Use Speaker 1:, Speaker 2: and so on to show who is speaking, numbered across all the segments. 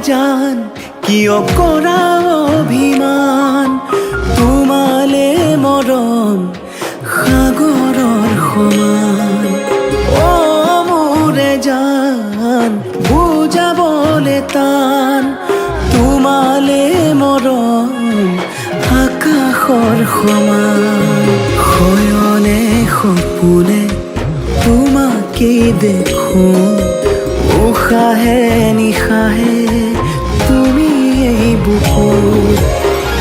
Speaker 1: জান কিয় কৰা অভিমান তোমালে মৰম সাগৰৰ সমান অ মোৰে জান বুজাবলে টান তোমালে মৰম আকাশৰ সমান শয়নে সপোনে তোমাকে দেখো উশাহে নিশাহে তুমি এই বুকুত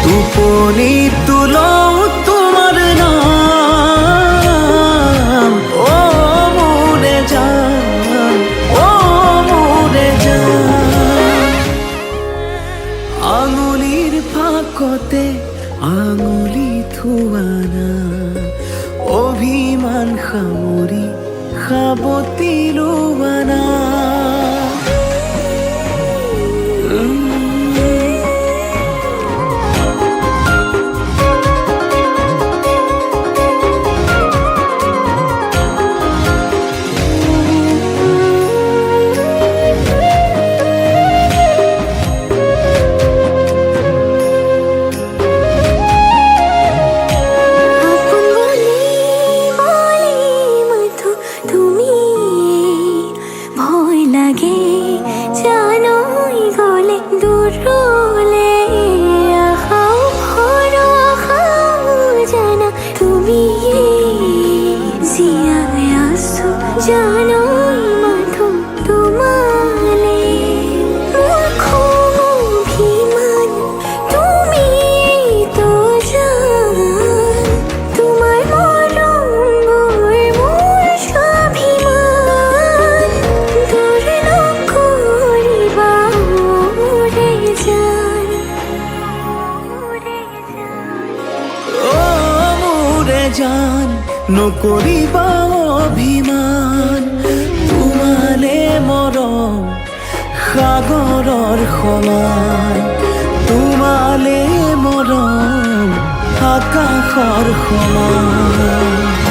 Speaker 1: টোপনিত তুলও তোমাৰ নাম অ মোৰে জান অ মোৰে জান আঙুলিৰ ফাকতে আঙুলি থোৱানা অভিমান সামৰি সাবতি লোৱানা জান নকৰিবা অভিমান তোমালে মৰম সাগৰৰ সমান তোমালে মৰম আকাশৰ সমান